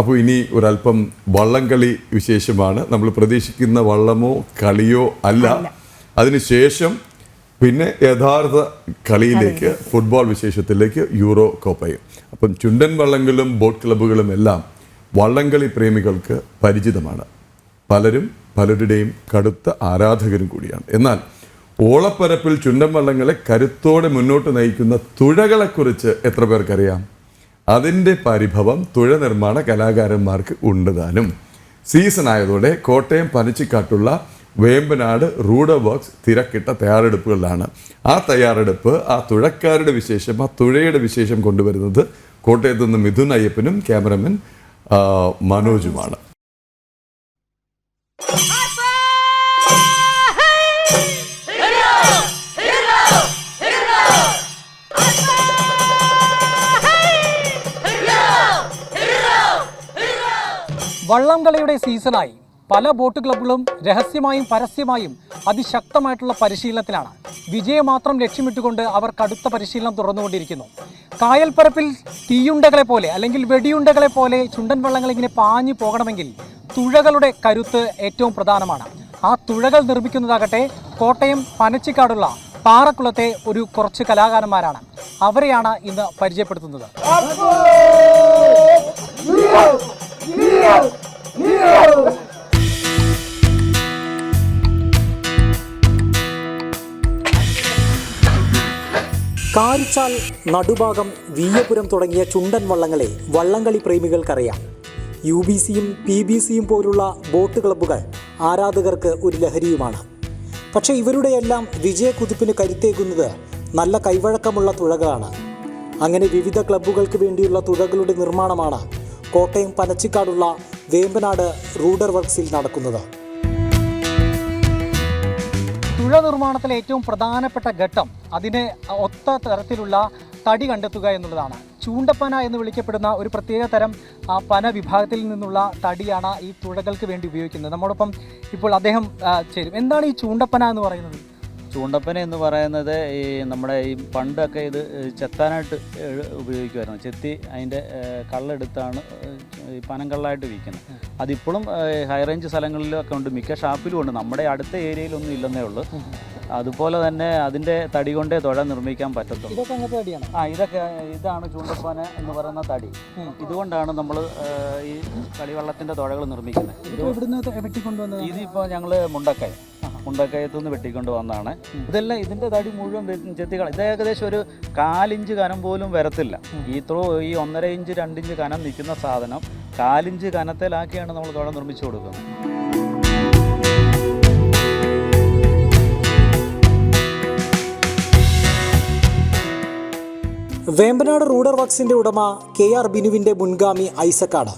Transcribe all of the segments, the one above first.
അപ്പോൾ ഇനി ഒരല്പം വള്ളംകളി വിശേഷമാണ്. നമ്മൾ പ്രതീക്ഷിക്കുന്ന വള്ളമോ കളിയോ അല്ല. അതിനുശേഷം പിന്നെ യഥാർത്ഥ കളിയിലേക്ക്, ഫുട്ബോൾ വിശേഷത്തിലേക്ക്, യൂറോ കോപ്പയും. അപ്പം ചുണ്ടൻ വള്ളങ്ങളും ബോട്ട് ക്ലബ്ബുകളും എല്ലാം വള്ളംകളി പ്രേമികൾക്ക് പരിചിതമാണ്. പലരും പലരുടെയും കടുത്ത ആരാധകരും കൂടിയാണ്. എന്നാൽ ഓളപ്പരപ്പിൽ ചുണ്ടൻ വള്ളങ്ങളെ കരുത്തോടെ മുന്നോട്ട് നയിക്കുന്ന തുഴകളെക്കുറിച്ച് എത്ര പേർക്കറിയാം? അതിൻ്റെ പരിഭവം തുഴ നിർമ്മാണ കലാകാരന്മാർക്ക് ഉണ്ടതാനും. സീസൺ ആയതോടെ കോട്ടയം പനച്ചിക്കാട്ടുള്ള വേമ്പനാട് റൂഡർ വർക്ക്സ് തിരക്കിട്ട തയ്യാറെടുപ്പുകളിലാണ്. ആ തയ്യാറെടുപ്പ്, ആ തുഴക്കാരുടെ വിശേഷം, ആ തുഴയുടെ വിശേഷം കൊണ്ടുവരുന്നത് കോട്ടയത്ത് നിന്ന് മിഥുൻ അയ്യപ്പനും ക്യാമറമാൻ മനോജുമാണ്. വള്ളംകളിയുടെ സീസണായി പല ബോട്ട് ക്ലബ്ബുകളും രഹസ്യമായും പരസ്യമായും അതിശക്തമായിട്ടുള്ള പരിശീലനത്തിലാണ്. വിജയം മാത്രം ലക്ഷ്യമിട്ടുകൊണ്ട് അവർ കടുത്ത പരിശീലനം തുടർന്നുകൊണ്ടിരിക്കുന്നു. കായൽപ്പരപ്പിൽ തീയുണ്ടകളെ പോലെ അല്ലെങ്കിൽ വെടിയുണ്ടകളെ പോലെ ചുണ്ടൻ വള്ളങ്ങൾ ഇങ്ങനെ പാഞ്ഞു പോകണമെങ്കിൽ തുഴകളുടെ കരുത്ത് ഏറ്റവും പ്രധാനമാണ്. ആ തുഴകൾ നിർമ്മിക്കുന്നതാകട്ടെ കോട്ടയം പനച്ചിക്കാടുള്ള പാറക്കുളത്തെ ഒരു കുറച്ച് കലാകാരന്മാരാണ്. അവരെയാണ് ഇന്ന് പരിചയപ്പെടുത്തുന്നത്. കാരിച്ചാൽ, നടുഭാഗം, വീയപുരം തുടങ്ങിയ ചുണ്ടൻ വള്ളങ്ങളെ വള്ളംകളി പ്രേമികൾക്കറിയാം. UBCയും PBCയും പോലുള്ള ബോട്ട് ക്ലബ്ബുകൾ ആരാധകർക്ക് ഒരു ലഹരിയുമാണ്. പക്ഷേ ഇവരുടെയെല്ലാം വിജയക്കുതിപ്പിന് കരുത്തേകുന്നത് നല്ല കൈവഴക്കമുള്ള തുഴകളാണ്. അങ്ങനെ വിവിധ ക്ലബ്ബുകൾക്ക് വേണ്ടിയുള്ള തുഴകളുടെ നിർമ്മാണമാണ് കോട്ടയം പനച്ചിക്കാടുള്ള വേമ്പനാട് റൂഡർ വർക്ക്സിൽ നടക്കുന്നത്. തുഴ നിർമ്മാണത്തിലെ ഏറ്റവും പ്രധാനപ്പെട്ട ഘട്ടം അതിന് ഒത്ത തരത്തിലുള്ള തടി കണ്ടെത്തുക എന്നുള്ളതാണ്. ചൂണ്ടപ്പന എന്ന് വിളിക്കപ്പെടുന്ന ഒരു പ്രത്യേക തരം പന വിഭാഗത്തിൽ നിന്നുള്ള തടിയാണ് ഈ തുഴകൾക്ക് വേണ്ടി ഉപയോഗിക്കുന്നത്. നമ്മോടൊപ്പം ഇപ്പോൾ അദ്ദേഹം ചേരും. എന്താണ് ഈ ചൂണ്ടപ്പന എന്ന് പറയുന്നത്? ചൂണ്ടപ്പന എന്ന് പറയുന്നത് നമ്മുടെ ഈ പണ്ടൊക്കെ ഇത് ചെത്താനായിട്ട് ഉപയോഗിക്കുമായിരുന്നു. ചെത്തി അതിൻ്റെ കള്ളെടുത്താണ് ഈ പനങ്കള്ളായിട്ട് വിൽക്കുന്നത്. അതിപ്പോഴും ഹൈ റേഞ്ച് സ്ഥലങ്ങളിലൊക്കെ ഉണ്ട്, മിക്ക ഷാപ്പിലും ഉണ്ട്. നമ്മുടെ അടുത്ത ഏരിയയിലൊന്നും ഇല്ലെന്നേ ഉള്ളൂ. അതുപോലെ തന്നെ അതിൻ്റെ തടി കൊണ്ടേ തുഴ നിർമ്മിക്കാൻ പറ്റത്തുള്ളൂ. ഇതാണ് ചൂണ്ടപ്പന എന്ന് പറയുന്ന തടി. ഇതുകൊണ്ടാണ് നമ്മൾ ഈ കളിവള്ളത്തിൻ്റെ തുഴകൾ നിർമ്മിക്കുന്നത്. ഇതിപ്പോൾ ഞങ്ങൾ മുണ്ടക്കയത്തു നിന്ന് വെട്ടിക്കൊണ്ട് വന്നതാണ്. ഇതെല്ലാം ഇതിൻ്റെ തടി മുഴുവൻ ചെത്തികൾ. ഇത് ഏകദേശം ഒരു 1/4 ഇഞ്ച് കനം പോലും വരത്തില്ല. ഈ 1.5 ഇഞ്ച് 2 ഇഞ്ച് കനം നിൽക്കുന്ന സാധനം 1/4 ഇഞ്ച് കനത്തിലാക്കിയാണ് നമ്മൾ തുഴ നിർമ്മിച്ചു കൊടുക്കുന്നത്. വേമ്പനാട് റൂഡർ വർക്ക്സിന്റെ ഉടമ KR ബിനുവിന്റെ മുൻഗാമി ഐസക്കാട്.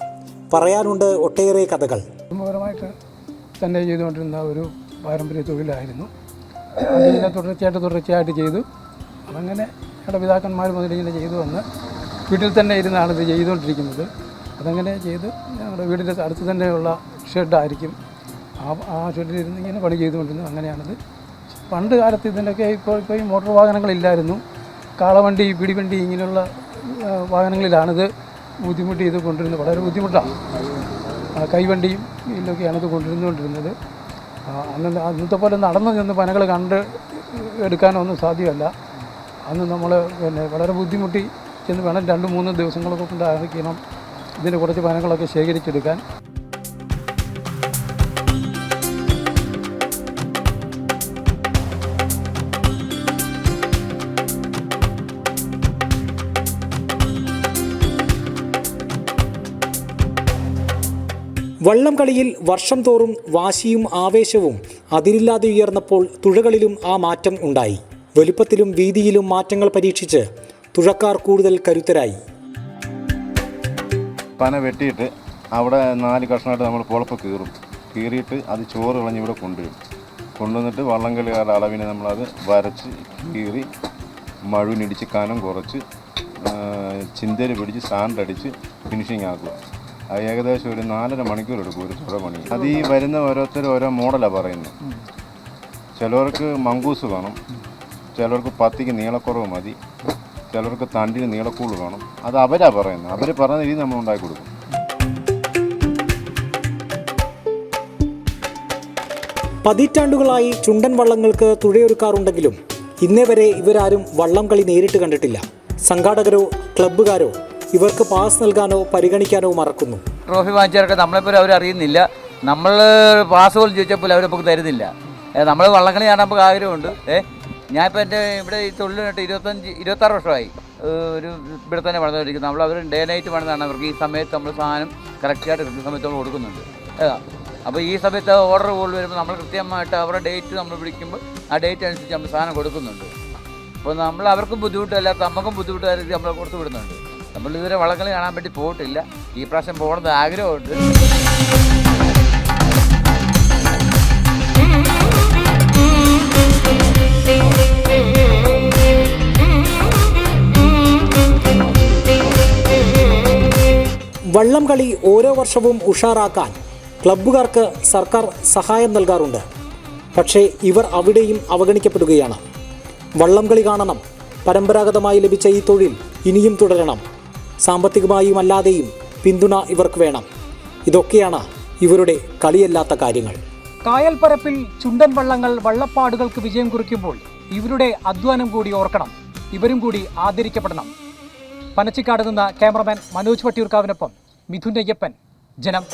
പറയാനുണ്ട് ഒട്ടേറെ കഥകൾ. കുടുംബപരമായിട്ട് തന്നെ ചെയ്തുകൊണ്ടിരുന്ന ഒരു പാരമ്പര്യ തൊഴിലായിരുന്നു. അതിങ്ങനെ തുടർച്ചയായിട്ട് ചെയ്തു. അതങ്ങനെ ഞങ്ങളുടെ പിതാക്കന്മാർ മുതൽ ഇങ്ങനെ ചെയ്തു വന്ന് വീട്ടിൽ തന്നെ ഇരുന്നാണ് ഇത് ചെയ്തുകൊണ്ടിരിക്കുന്നത്. അതങ്ങനെ ചെയ്ത് ഞങ്ങളുടെ വീടിൻ്റെ അടുത്ത് തന്നെയുള്ള ഷെഡായിരിക്കും. ആ ഷെഡിലിരുന്ന് ഇങ്ങനെ പണി ചെയ്തുകൊണ്ടിരുന്നു. അങ്ങനെയാണത്. പണ്ട് കാലത്ത് ഇതിൻ്റെയൊക്കെ ഇപ്പോൾ ഈ മോട്ടോർ വാഹനങ്ങളില്ലായിരുന്നു. കാളവണ്ടി, പിടിവണ്ടി ഇങ്ങനെയുള്ള വാഹനങ്ങളിലാണിത് ബുദ്ധിമുട്ട് ചെയ്ത് കൊണ്ടിരുന്നത്. വളരെ ബുദ്ധിമുട്ടാണ്. കൈവണ്ടിയും ഇതിലൊക്കെയാണ് ഇത് കൊണ്ടിരുന്നുകൊണ്ടിരുന്നത്. അന്നത്തെ പോലെ നടന്നു ചെന്ന് പനകൾ കണ്ട് എടുക്കാനൊന്നും സാധ്യമല്ല. അന്ന് നമ്മൾ വളരെ ബുദ്ധിമുട്ടി ചെന്ന് വേണം 2-3 ദിവസങ്ങളൊക്കെ കൊണ്ടായിരിക്കണം ഇതിന് കുറച്ച് പനകളൊക്കെ ശേഖരിച്ചെടുക്കാൻ. വള്ളം കളിയിൽ വർഷം തോറും വാശിയും ആവേശവും അതിരില്ലാതെ ഉയർന്നപ്പോൾ തുഴകളിലും ആ മാറ്റം ഉണ്ടായി. വലുപ്പത്തിലും വീതിയിലും മാറ്റങ്ങൾ പരീക്ഷിച്ച് തുഴക്കാർ കൂടുതൽ കരുത്തരായി. പന വെട്ടിയിട്ട് അവിടെ 4 കഷ്ണമായിട്ട് നമ്മൾ പൊളപ്പ് കീറിയിട്ട് അത് ചോറ് കളഞ്ഞ് ഇവിടെ കൊണ്ടുവന്നിട്ട് വള്ളംകളിക്കാരുടെ അളവിന് നമ്മളത് വരച്ച് കീറി മഴുവിനിടിച്ച് കനം കുറച്ച് ചിന്തേരി പിടിച്ച് സാൻഡ് അടിച്ച് ഫിനിഷിങ് ആക്കുക. അത് ഏകദേശം ഒരു 4.5 മണിക്കൂർ എടുക്കും ഒരു തുഴ പണി. അത് ഈ വരുന്ന ഓരോരുത്തർ ഓരോ മോഡലാണ് പറയുന്നത്. ചിലവർക്ക് മങ്കൂസ് വേണം, ചിലർക്ക് പത്തിക്ക് നീളക്കുറവ് മതി, ചിലർക്ക് തണ്ടിന് നീളക്കൂട് വേണം. അത് അവരാ പറയുന്നത്. അവർ പറയുന്ന രീതി നമ്മൾ ഉണ്ടാക്കി കൊടുക്കും. പതിറ്റാണ്ടുകളായി ചുണ്ടൻ വള്ളങ്ങൾക്ക് തുഴയൊരുക്കാറുണ്ടെങ്കിലും ഇന്നേ വരെ ഇവരാരും വള്ളം കളി നേരിട്ട് കണ്ടിട്ടില്ല. സംഘാടകരോ ക്ലബ്ബുകാരോ ഇവർക്ക് പാസ് നൽകാനോ പരിഗണിക്കാനോ മറക്കുന്നു. ട്രോഫി വാങ്ങിച്ചവരൊക്കെ നമ്മളെപ്പോലും അവരറിയുന്നില്ല. നമ്മൾ പാസ് പോലും ചോദിച്ചപ്പോൾ അവർ നമുക്ക് തരുന്നില്ല. നമ്മൾ വള്ളംകളി കാണാൻ നമുക്ക് ആഗ്രഹമുണ്ട്. ഞാനിപ്പോൾ എൻ്റെ ഇവിടെ ഈ തൊഴിലിനിട്ട് 26 വർഷമായി ഒരു ഇവിടെ തന്നെ വളർന്നുകൊണ്ടിരിക്കുന്നത്. Our day night പണിതാണ്. അവർക്ക് ഈ സമയത്ത് നമ്മൾ സാധനം കറക്റ്റായിട്ട് കൃത്യസമയത്ത് നമ്മൾ കൊടുക്കുന്നുണ്ട്. അപ്പോൾ ഈ സമയത്ത് ഓർഡർ കൂടുതൽ വരുമ്പോൾ നമ്മൾ കൃത്യമായിട്ട് അവരുടെ ഡേറ്റ് നമ്മൾ വിളിക്കുമ്പോൾ ആ ഡേറ്റ് അനുസരിച്ച് നമ്മൾ സാധനം കൊടുക്കുന്നുണ്ട്. അപ്പോൾ നമ്മൾ അവർക്കും ബുദ്ധിമുട്ടല്ല, നമുക്കും ബുദ്ധിമുട്ടായിട്ട് നമ്മൾ കൊടുത്തു വിടുന്നുണ്ട്. നമ്മൾ ഇതുവരെ വള്ളംകളി കാണാൻ വേണ്ടി പോയിട്ടില്ല. ഈ പ്രാവശ്യം പോകണമെന്ന് ആഗ്രഹമുണ്ട്. വള്ളം കളി ഓരോ വർഷവും ഉഷാറാക്കാൻ ക്ലബ്ബുകാർക്ക് സർക്കാർ സഹായം നൽകാറുണ്ട്. പക്ഷേ ഇവർ അവിടെയും അവഗണിക്കപ്പെടുകയാണ്. വള്ളം കളി കാണണം, പരമ്പരാഗതമായി ലഭിച്ച ഈ തൊഴിൽ ഇനിയും തുടരണം. സാമ്പത്തികമായും അല്ലാതെയും പിന്തുണ ഇവർക്ക് വേണം. ഇതൊക്കെയാണ് ഇവരുടെ കളിയല്ലാത്ത കാര്യങ്ങൾ. കായൽപ്പരപ്പിൽ ചുണ്ടൻ വള്ളങ്ങൾ വള്ളപ്പാടുകൾക്ക് വിജയം കുറിക്കുമ്പോൾ ഇവരുടെ അധ്വാനം കൂടി ഓർക്കണം. ഇവരും കൂടി ആദരിക്കപ്പെടണം. പനച്ചിക്കാട് നിന്ന് ക്യാമറമാൻ മനോജ് വട്ടിയൂർക്കാവിനൊപ്പം മിഥുൻ അയ്യപ്പൻ, ജനം.